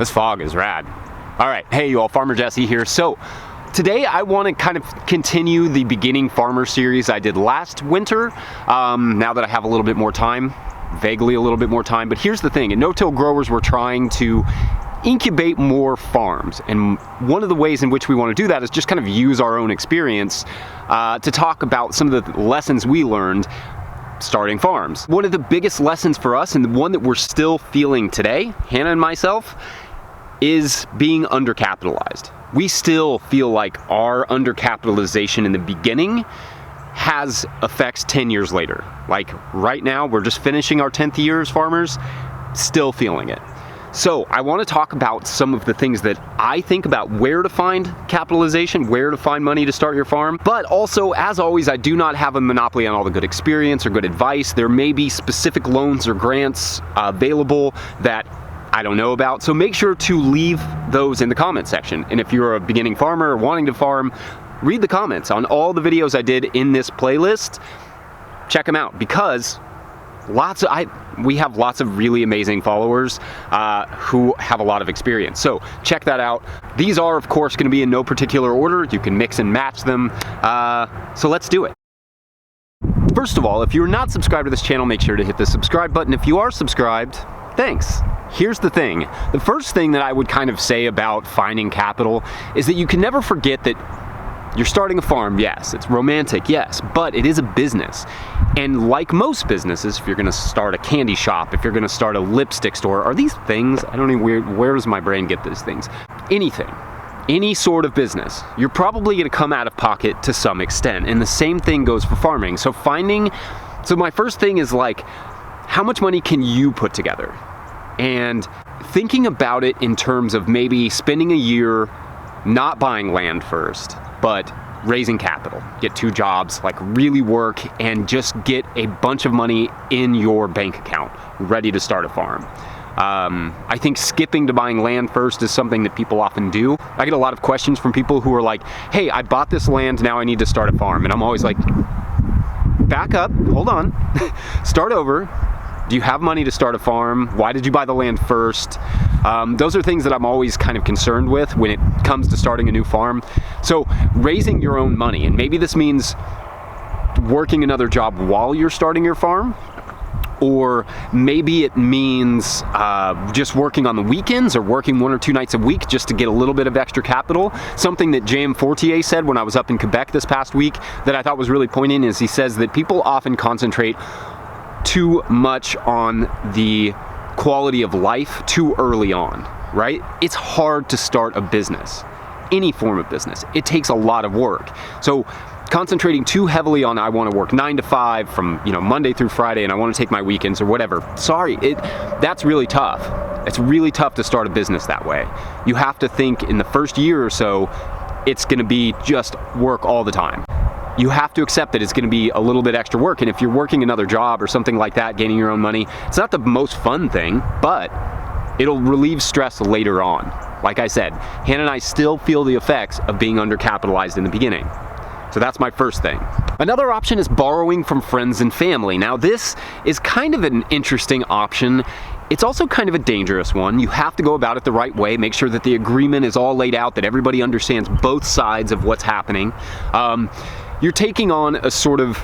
This fog is rad. All right, hey you all, Farmer Jesse here. So today I want to kind of continue the beginning farmer series I did last winter, now that I have a little bit more time, vaguely a little bit more time. But here's the thing, at No-Till Growers we're trying to incubate more farms, and one of the ways in which we want to do that is just kind of use our own experience to talk about some of the lessons we learned starting farms. One of the biggest lessons for us, and the one that we're still feeling today, Hannah and myself, is being undercapitalized. We still feel like our undercapitalization in the beginning has effects 10 years later. Like right now, we're just finishing our 10th year as farmers, still feeling it. So I want to talk about some of the things that I think about where to find capitalization, where to find money to start your farm. But also, as always, I do not have a monopoly on all the good experience or good advice. There may be specific loans or grants available that I don't know about. So make sure to leave those in the comment section. And if you're a beginning farmer or wanting to farm, read the comments on all the videos I did in this playlist. Check them out, because we have lots of really amazing followers who have a lot of experience. So check that out. These are, of course, going to be in no particular order. You can mix and match them. So let's do it. First of all, if you're not subscribed to this channel, make sure to hit the subscribe button. If you are subscribed, thanks. Here's the thing. The first thing that I would kind of say about finding capital is that you can never forget that you're starting a farm. Yes, it's romantic, yes, but it is a business. And like most businesses, if you're gonna start a candy shop, if you're gonna start a lipstick store, are these things, I don't even, where does my brain get these things? Anything, any sort of business, you're probably gonna come out of pocket to some extent. And the same thing goes for farming. So my first thing is like, how much money can you put together? And thinking about it in terms of maybe spending a year not buying land first, but raising capital, get 2 jobs, like really work and just get a bunch of money in your bank account, ready to start a farm. I think skipping to buying land first is something that people often do. I get a lot of questions from people who are like, hey, I bought this land, now I need to start a farm. And I'm always like, back up, hold on, start over. Do you have money to start a farm? Why did you buy the land first? Those are things that I'm always kind of concerned with when it comes to starting a new farm. So raising your own money, and maybe this means working another job while you're starting your farm, or maybe it means just working on the weekends or working 1 or 2 nights a week just to get a little bit of extra capital. Something that J.M. Fortier said when I was up in Quebec this past week that I thought was really poignant is he says that people often concentrate too much on the quality of life too early on, right? It's hard to start a business, any form of business. It takes a lot of work. So concentrating too heavily on I want to work 9 to 5 from Monday through Friday and I want to take my weekends or whatever. Sorry, that's really tough. It's really tough to start a business that way. You have to think in the first year or so, it's going to be just work all the time. You have to accept that it's going to be a little bit extra work. And if you're working another job or something like that, gaining your own money, it's not the most fun thing, but it'll relieve stress later on. Like I said, Hannah and I still feel the effects of being undercapitalized in the beginning. So that's my first thing. Another option is borrowing from friends and family. Now this is kind of an interesting option. It's also kind of a dangerous one. You have to go about it the right way, make sure that the agreement is all laid out, that everybody understands both sides of what's happening. You're taking on a sort of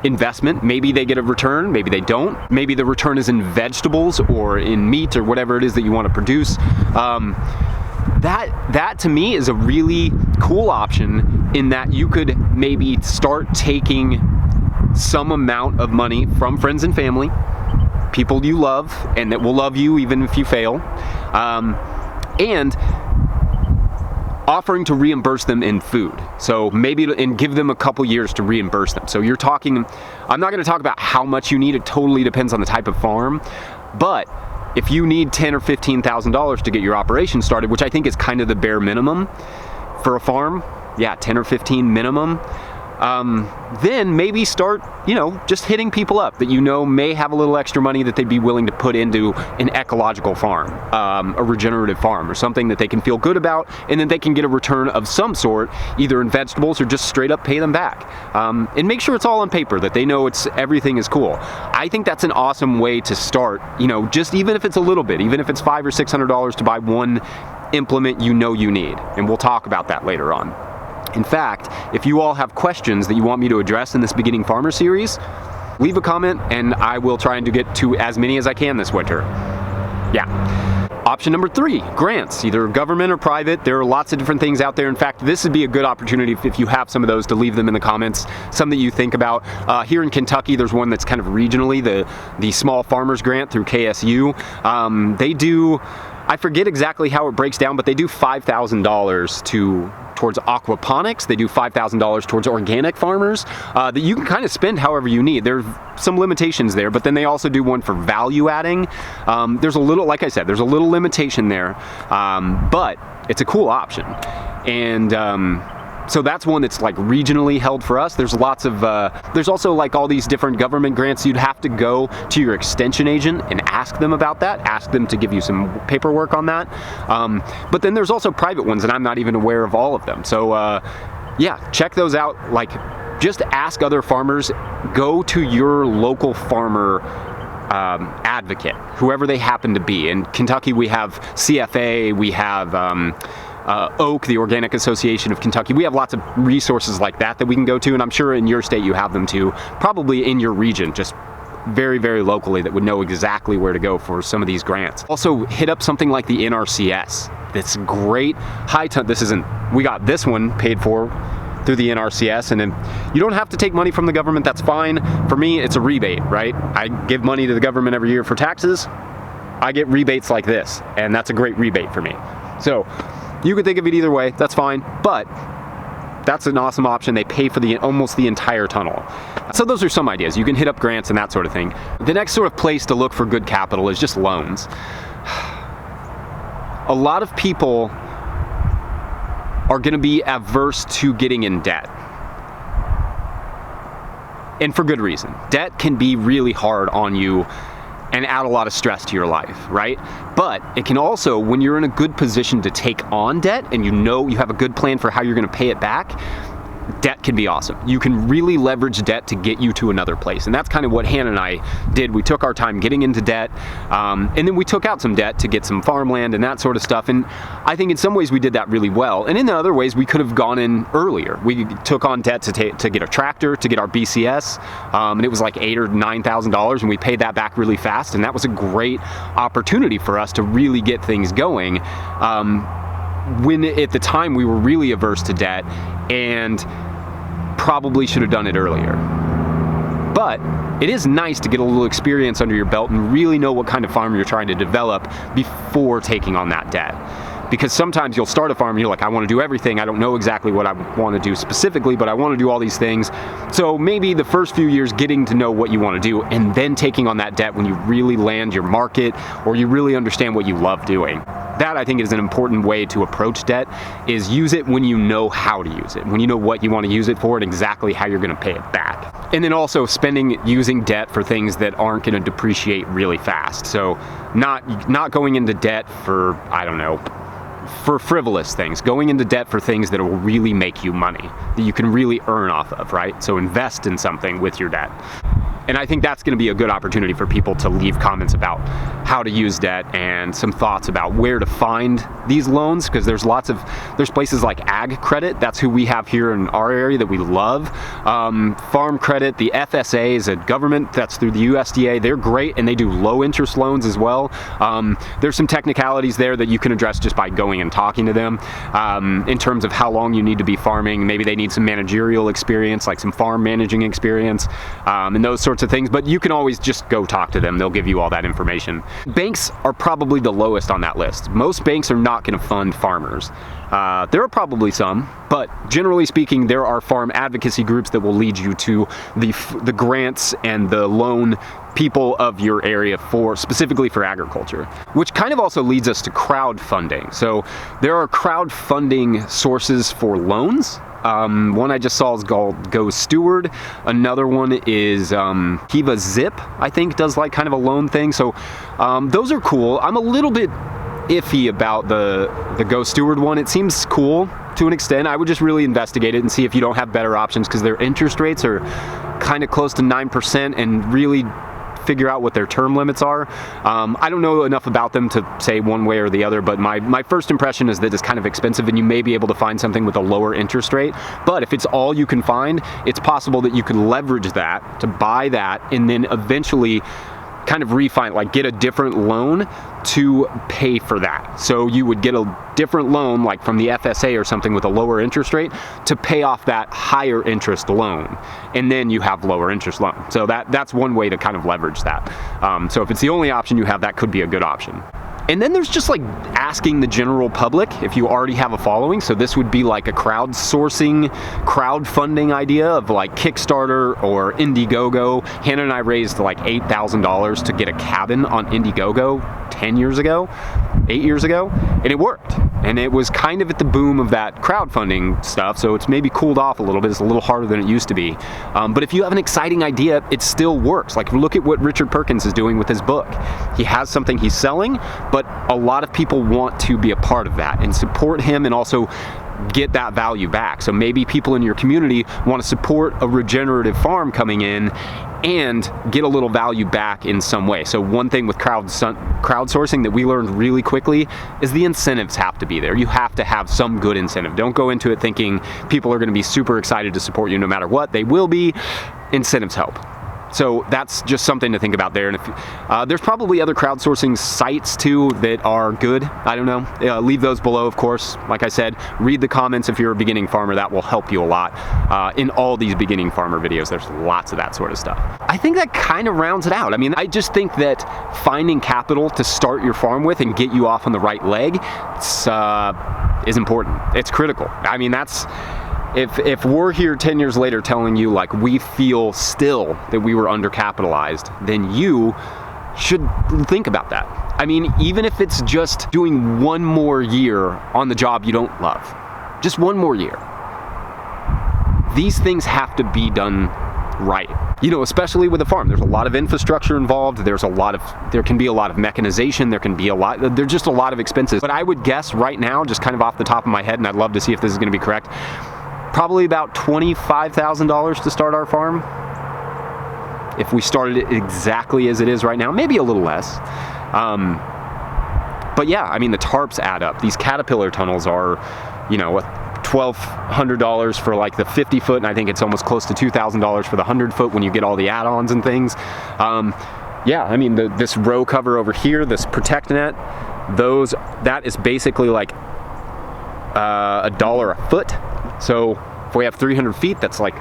investment. Maybe they get a return, maybe they don't. Maybe the return is in vegetables or in meat or whatever it is that you want to produce. That to me is a really cool option in that you could maybe start taking some amount of money from friends and family, people you love and that will love you even if you fail, and offering to reimburse them in food. So maybe and give them a couple years to reimburse them. So you're talking, I'm not going to talk about how much you need. It totally depends on the type of farm. But if you need $10,000 or $15,000 to get your operation started, which I think is kind of the bare minimum for a farm, yeah, 10 or 15 minimum, then maybe start, just hitting people up that may have a little extra money that they'd be willing to put into an ecological farm, a regenerative farm, or something that they can feel good about, and then they can get a return of some sort, either in vegetables or just straight up pay them back. And make sure it's all on paper, that they know everything is cool. I think that's an awesome way to start, just even if it's a little bit, even if it's $500 or $600 to buy one implement you need. And we'll talk about that later on. In fact, if you all have questions that you want me to address in this Beginning Farmer series, leave a comment and I will try and get to as many as I can this winter. Yeah. Option number 3, grants, either government or private. There are lots of different things out there. In fact, this would be a good opportunity if you have some of those to leave them in the comments, some that you think about. Here in Kentucky, there's one that's kind of regionally, the Small Farmers Grant through KSU. They do, I forget exactly how it breaks down, but they do $5,000 towards aquaponics. They do $5,000 towards organic farmers that you can kind of spend however you need. There's some limitations there, but then they also do one for value adding. There's a little, like I said, there's a little limitation there, but it's a cool option. And so that's one that's like regionally held for us. There's lots of, there's also like all these different government grants. You'd have to go to your extension agent and ask them about that, ask them to give you some paperwork on that. But then there's also private ones, and I'm not even aware of all of them. So yeah, check those out. Like, just ask other farmers, go to your local farmer advocate, whoever they happen to be. In Kentucky, we have CFA, we have OAK, the Organic Association of Kentucky. We have lots of resources like that we can go to, and I'm sure in your state you have them too, probably in your region, just very, very locally, that would know exactly where to go for some of these grants. Also, hit up something like the NRCS. That's great. We got this one paid for through the NRCS, and then you don't have to take money from the government, that's fine. For me, it's a rebate, right? I give money to the government every year for taxes. I get rebates like this, and that's a great rebate for me. So you could think of it either way, that's fine, but that's an awesome option. They pay for almost the entire tunnel. So those are some ideas. You can hit up grants and that sort of thing. The next sort of place to look for good capital is just loans. A lot of people are gonna be averse to getting in debt. And for good reason. Debt can be really hard on you and add a lot of stress to your life, right? But it can also, when you're in a good position to take on debt and you have a good plan for how you're gonna pay it back, debt can be awesome. You can really leverage debt to get you to another place. And that's kind of what Hannah and I did. We took our time getting into debt, and then we took out some debt to get some farmland and that sort of stuff. And I think in some ways we did that really well. And in other ways we could have gone in earlier. We took on debt to get a tractor, to get our BCS, and it was like $8,000 or $9,000, and we paid that back really fast. And that was a great opportunity for us to really get things going. When at the time we were really averse to debt and probably should have done it earlier. But it is nice to get a little experience under your belt and really know what kind of farm you're trying to develop before taking on that debt. Because sometimes you'll start a farm and you're like, I want to do everything. I don't know exactly what I want to do specifically, but I want to do all these things. So maybe the first few years getting to know what you want to do and then taking on that debt when you really land your market or you really understand what you love doing. That, I think, is an important way to approach debt, is use it when you know how to use it, when you know what you want to use it for and exactly how you're going to pay it back. And then also using debt for things that aren't going to depreciate really fast. So not going into debt for, I don't know, for frivolous things, going into debt for things that will really make you money, that you can really earn off of, right? So invest in something with your debt. And I think that's going to be a good opportunity for people to leave comments about how to use debt and some thoughts about where to find these loans, because there's places like Ag Credit. That's who we have here in our area that we love. Farm Credit, the FSA is a government that's through the USDA. They're great, and they do low interest loans as well. There's some technicalities there that you can address just by going and talking to them in terms of how long you need to be farming. Maybe they need some managerial experience, like some farm managing experience, and those sorts of things, but you can always just go talk to them. They'll give you all that information. Banks are probably the lowest on that list. Most banks are not going to fund farmers. There are probably some, but generally speaking, there are farm advocacy groups that will lead you to the grants and the loan people of your area specifically for agriculture, which kind of also leads us to crowdfunding. So there are crowdfunding sources for loans. One I just saw is called Go Steward. Another one is Kiva Zip, I think, does like kind of a loan thing. So those are cool. I'm a little bit iffy about the Go Steward one. It seems cool to an extent. I would just really investigate it and see if you don't have better options, because their interest rates are kind of close to 9%, and really figure out what their term limits are. I don't know enough about them to say one way or the other, but my first impression is that it's kind of expensive, and you may be able to find something with a lower interest rate. But if it's all you can find, it's possible that you could leverage that to buy that, and then eventually kind of refinance, like get a different loan to pay for that. So you would get a different loan, like from the FSA or something, with a lower interest rate to pay off that higher interest loan, and then you have lower interest loan. So that's one way to kind of leverage that. So if it's the only option you have, that could be a good option. And then there's just like asking the general public if you already have a following. So this would be like a crowdsourcing, crowdfunding idea of like Kickstarter or Indiegogo. Hannah and I raised like $8,000 to get a cabin on Indiegogo 8 years ago, and it worked. And it was kind of at the boom of that crowdfunding stuff, so it's maybe cooled off a little bit. It's a little harder than it used to be. But if you have an exciting idea, it still works. Like, look at what Richard Perkins is doing with his book. He has something he's selling, but a lot of people want to be a part of that and support him, and also get that value back. So maybe people in your community want to support a regenerative farm coming in and get a little value back in some way. So one thing with crowdsourcing that we learned really quickly is the incentives have to be there. You have to have some good incentive. Don't go into it thinking people are going to be super excited to support you no matter what. They will be. Incentives help. So that's just something to think about there. And if, there's probably other crowdsourcing sites too that are good. I don't know. Leave those below, of course. Like I said, read the comments if you're a beginning farmer. That will help you a lot. In all these beginning farmer videos, there's lots of that sort of stuff. I think that kind of rounds it out. I mean, I just think that finding capital to start your farm with and get you off on the right leg is important. It's critical. I mean, that's... If we're here 10 years later telling you like we feel still that we were undercapitalized, then you should think about that. I mean, even if it's just doing one more year on the job you don't love, just one more year. These things have to be done right. You know, especially with a farm, there's a lot of infrastructure involved. There can be a lot of mechanization. There's just a lot of expenses. But I would guess right now, just kind of off the top of my head, and I'd love to see if this is going to be correct, probably about $25,000 to start our farm. If we started it exactly as it is right now, maybe a little less. But yeah, I mean, the tarps add up. These Caterpillar tunnels are, you know, $1,200 for like the 50 foot, and I think it's almost close to $2,000 for the 100 foot when you get all the add-ons and things. Yeah, I mean, this row cover over here, this protect net, that is basically like $1 a foot. So if we have 300 feet, that's like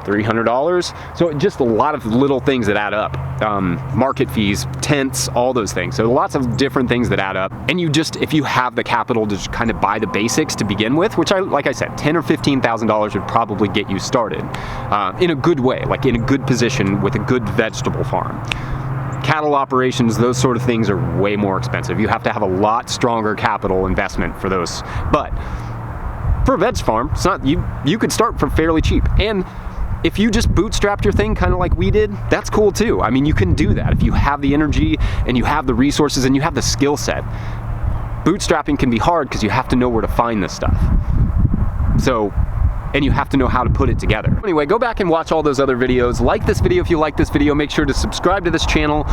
$300. So just a lot of little things that add up. Market fees, tents, all those things. So lots of different things that add up. And if you have the capital to just kind of buy the basics to begin with, which like I said, $10,000 or $15,000 would probably get you started in a good way, like in a good position with a good vegetable farm. Cattle operations, those sort of things are way more expensive. You have to have a lot stronger capital investment for those. But for a veg farm, it's not, you could start for fairly cheap. And if you just bootstrapped your thing kind of like we did, that's cool too. I mean, you can do that if you have the energy and you have the resources and you have the skill set. Bootstrapping can be hard because you have to know where to find this stuff. And you have to know how to put it together. Anyway, go back and watch all those other videos. Like this video if you like this video. Make sure to subscribe to this channel.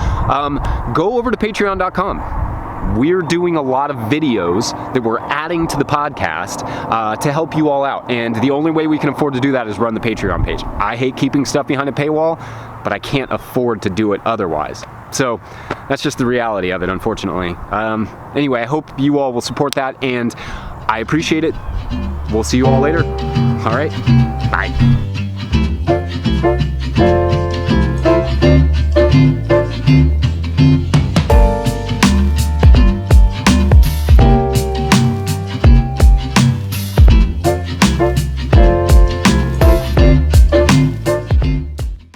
Go over to patreon.com. We're doing a lot of videos that we're adding to the podcast to help you all out. And the only way we can afford to do that is run the Patreon page. I hate keeping stuff behind a paywall, but I can't afford to do it otherwise. So that's just the reality of it, unfortunately. Anyway, I hope you all will support that, and I appreciate it. We'll see you all later. All right, bye.